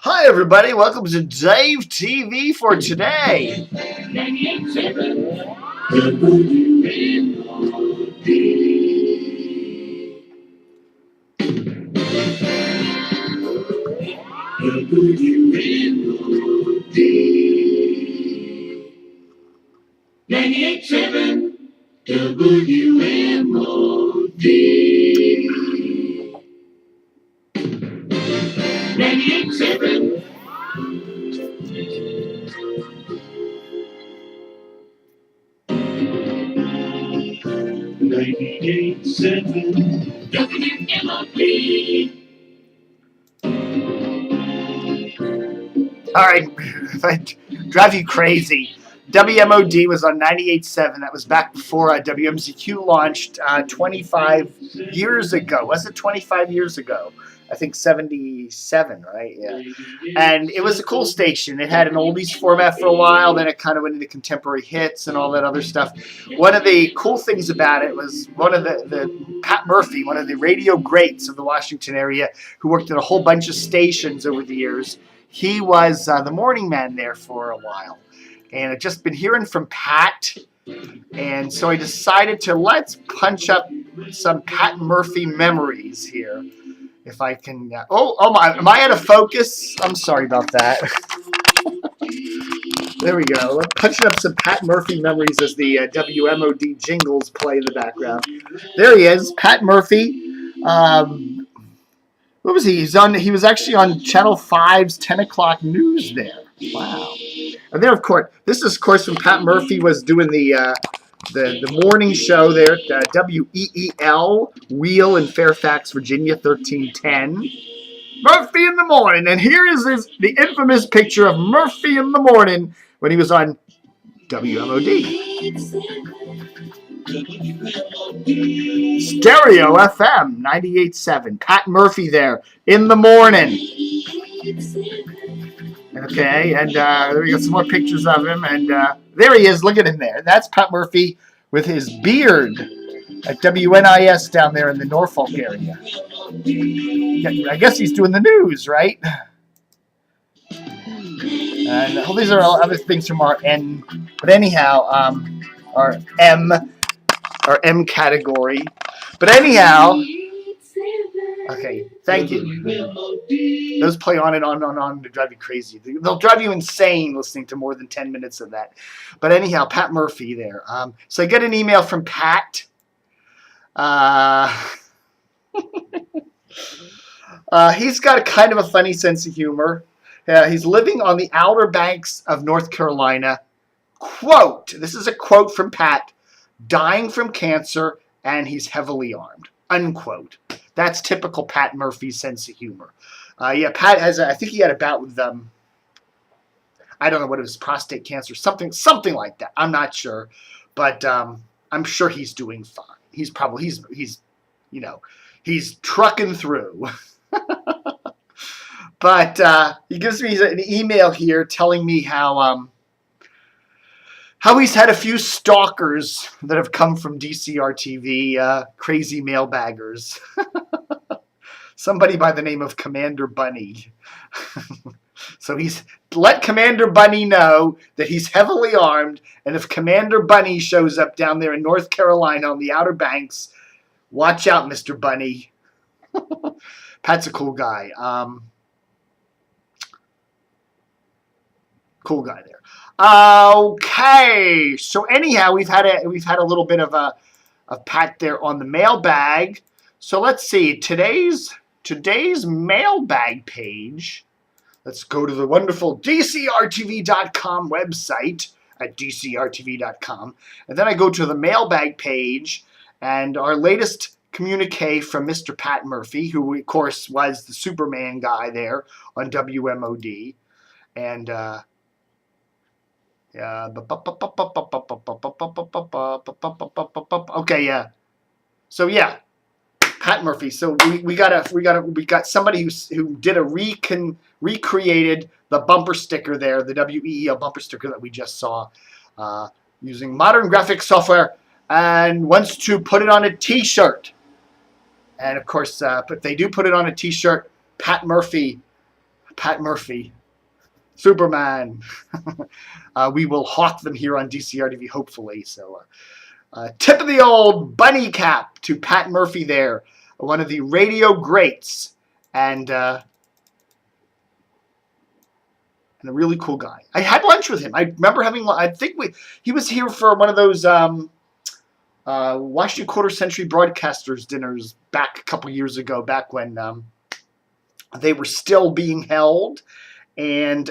Hi, everybody. Welcome to Dave TV for today. 98.7 WMOD. WMOD. 98.7 WMOD. 98.7 98.7 WMOD. All right, if I drive you crazy, WMOD was on 98.7. That was back before WMZQ launched 25 years ago. Was it 25 years ago? I think 77, right? Yeah. And it was a cool station. It had an oldies format for a while. Then it kind of went into contemporary hits and all that other stuff. One of the cool things about it was one of the Pat Murphy, one of the radio greats of the Washington area, who worked at a whole bunch of stations over the years. He was the morning man there for a while. And I've just been hearing from Pat. And so I decided to let's punch up some Pat Murphy memories here. If I can, oh my, am I out of focus? I'm sorry about that. There we go. Let's punch up some Pat Murphy memories as the WMOD jingles play in the background. There he is, Pat Murphy. What was he? He was actually on Channel 5's 10 o'clock news there. Wow. And then, of course, this is, of course, when Pat Murphy was doing the morning show there at WEEL, WEEL in Fairfax, Virginia, 1310. Murphy in the morning. And here is the infamous picture of Murphy in the morning when he was on WMOD. Stereo FM 98.7. Pat Murphy there in the morning. Okay, and we got some more pictures of him, and there he is. Look at him there. That's Pat Murphy with his beard at WNIS down there in the Norfolk area. I guess he's doing the news, right? And all these are all other things from our N, but anyhow, our M category. But anyhow, okay, thank you. Those play on and on and on to drive you crazy. They'll drive you insane listening to more than 10 minutes of that. But anyhow, Pat Murphy there. So I get an email from Pat. He's got a kind of a funny sense of humor. He's living on the Outer Banks of North Carolina. Quote, this is a quote from Pat, dying from cancer, and he's heavily armed. Unquote. That's typical Pat Murphy's sense of humor. Pat has, I think he had a bout with, I don't know what it was, prostate cancer, something like that. I'm not sure. But I'm sure he's doing fine. He's trucking through. But he gives me an email here telling me how he's had a few stalkers that have come from DCRTV, crazy mailbaggers. Somebody by the name of Commander Bunny. So he's let Commander Bunny know that he's heavily armed, and if Commander Bunny shows up down there in North Carolina on the Outer Banks, watch out, Mr. Bunny. Pat's a cool guy. Cool guy there. Okay, so anyhow, we've had a little bit of Pat there on the mailbag. So let's see today's mailbag page. Let's go to the wonderful DCRTV.com website at DCRTV.com, and then I go to the mailbag page, and our latest communique from Mr. Pat Murphy, who of course was the Superman guy there on WMOD, and okay, yeah. So yeah, Pat Murphy. So we got somebody who did recreated the bumper sticker there, the WEEL bumper sticker that we just saw, using modern graphic software, and wants to put it on a T-shirt. And of course, but they do put it on a T-shirt. Pat Murphy Pat Murphy, Superman. We will hawk them here on DCRTV, hopefully. So, tip of the old bunny cap to Pat Murphy there, one of the radio greats, and a really cool guy. I had lunch with him. I remember having. I think he was here for one of those Washington Quarter Century Broadcasters dinners back a couple years ago, back when they were still being held, and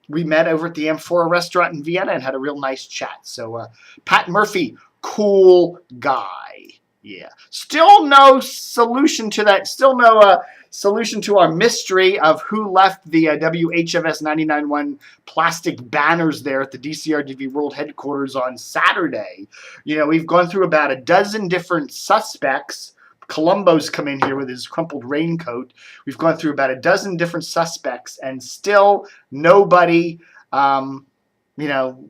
we met over at the Amphora restaurant in Vienna and had a real nice chat. So Pat Murphy, cool guy. Yeah. Still no solution to that. Still no solution to our mystery of who left the WHFS 99.1 plastic banners there at the DCRTV World Headquarters on Saturday. You know, we've gone through about a dozen different suspects. Columbo's come in here with his crumpled raincoat. We've gone through about a dozen different suspects, and still nobody. You know,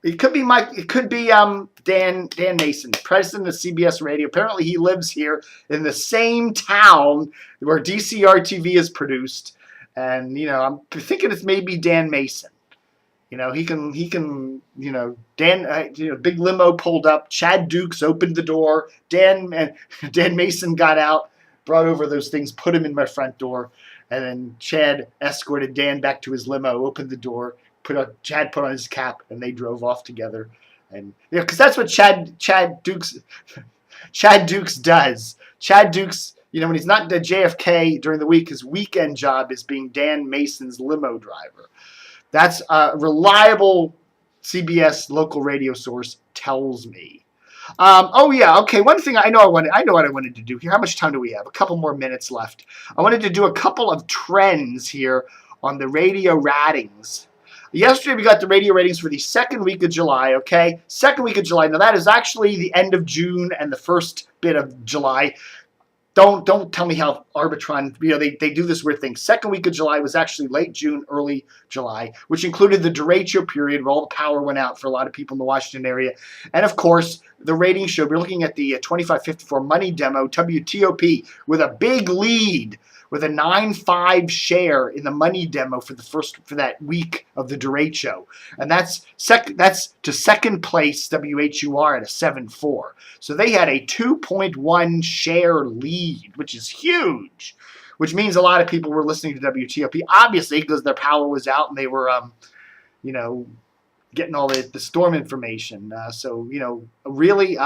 it could be Mike. It could be Dan Mason, president of CBS Radio. Apparently, he lives here in the same town where DCRTV is produced, and you know, I'm thinking it's maybe Dan Mason. You know, he can, you know, Dan, big limo pulled up. Chad Dukes opened the door. Dan Mason got out, brought over those things, put him in my front door, and then Chad escorted Dan back to his limo, opened the door, Chad put on his cap, and they drove off together. And you know, because that's what Chad Dukes does. Chad Dukes, you know, when he's not at JFK during the week, his weekend job is being Dan Mason's limo driver. That's a reliable CBS local radio source tells me. Oh yeah, okay. One thing I know what I wanted to do here. How much time do we have? A couple more minutes left. I wanted to do a couple of trends here on the radio ratings. Yesterday we got the radio ratings for the second week of July. Okay, second week of July. Now that is actually the end of June and the first bit of July. Don't tell me how Arbitron, you know, they do this weird thing. Second week of July was actually late June, early July, which included the derecho period where all the power went out for a lot of people in the Washington area. And of course, the rating show, we're looking at the 2554 money demo, WTOP, with a big lead, with a 9.5 share in the money demo for that week of the derecho. And that's to second place WHUR at a 7.4. So they had a 2.1 share lead, which is huge, which means a lot of people were listening to WTOP, obviously, because their power was out and they were, you know, getting all the storm information. So, you know, a really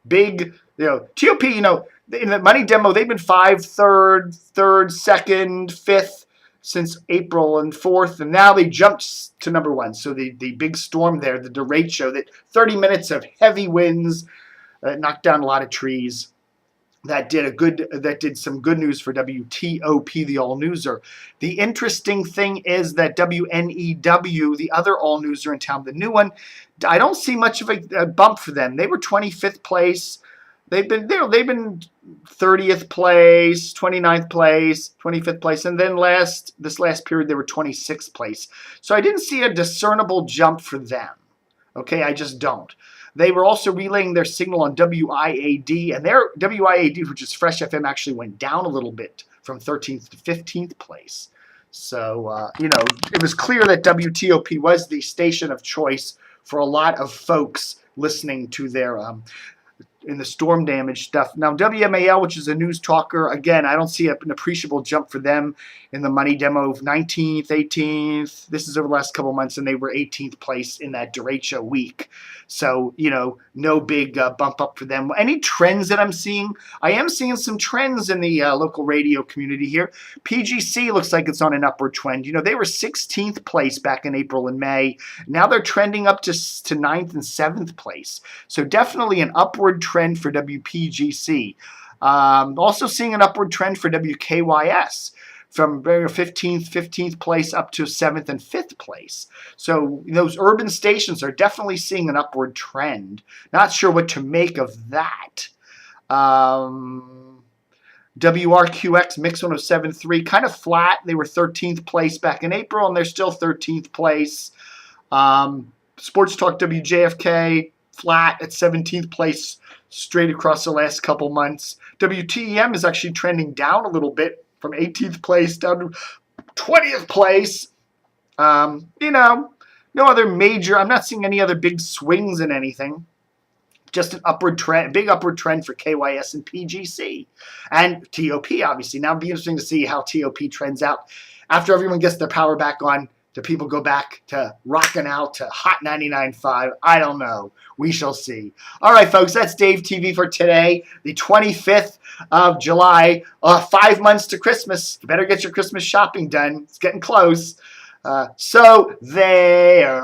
big, you know, TOP, you know, in the money demo, they've been 5th, 3rd, 2nd, 5th since April and 4th, and now they jumped to number 1. So the big storm there, the derecho, that 30 minutes of heavy winds knocked down a lot of trees. That did some good news for WTOP, the all-newser. The interesting thing is that WNEW, the all all-newser in town, the new one, I don't see much of a bump for them. They were 25th place. They've been 30th place, 29th place, 25th place, and then this last period they were 26th place. So I didn't see a discernible jump for them. Okay, I just don't. They were also relaying their signal on WIAD, and their WIAD, which is Fresh FM, actually went down a little bit from 13th to 15th place. So, you know, it was clear that WTOP was the station of choice for a lot of folks listening to their in the storm damage stuff. Now, WMAL, which is a news talker, again, I don't see an appreciable jump for them in the money demo of 19th, 18th. This is over the last couple months, and they were 18th place in that derecho week. So, you know, no big bump up for them. Any trends that I'm seeing? I am seeing some trends in the local radio community here. PGC looks like it's on an upward trend. You know, they were 16th place back in April and May. Now they're trending up to 9th and 7th place. So definitely an upward trend for WPGC. Also seeing an upward trend for WKYS from 15th place up to 7th and 5th place. So those urban stations are definitely seeing an upward trend. Not sure what to make of that. WRQX Mix 107.3 kind of flat. They were 13th place back in April, and they're still 13th place. Sports Talk WJFK flat at 17th place straight across the last couple months. WTEM is actually trending down a little bit from 18th place down to 20th place. No other major. I'm not seeing any other big swings in anything. Just an upward trend, big upward trend for KYS and PGC. And TOP, obviously. Now it'll be interesting to see how TOP trends out. After everyone gets their power back on, do people go back to rocking out to Hot 99.5? I don't know. We shall see. All right, folks, that's Dave TV for today, the 25th of July. 5 months to Christmas. You better get your Christmas shopping done. It's getting close. So there.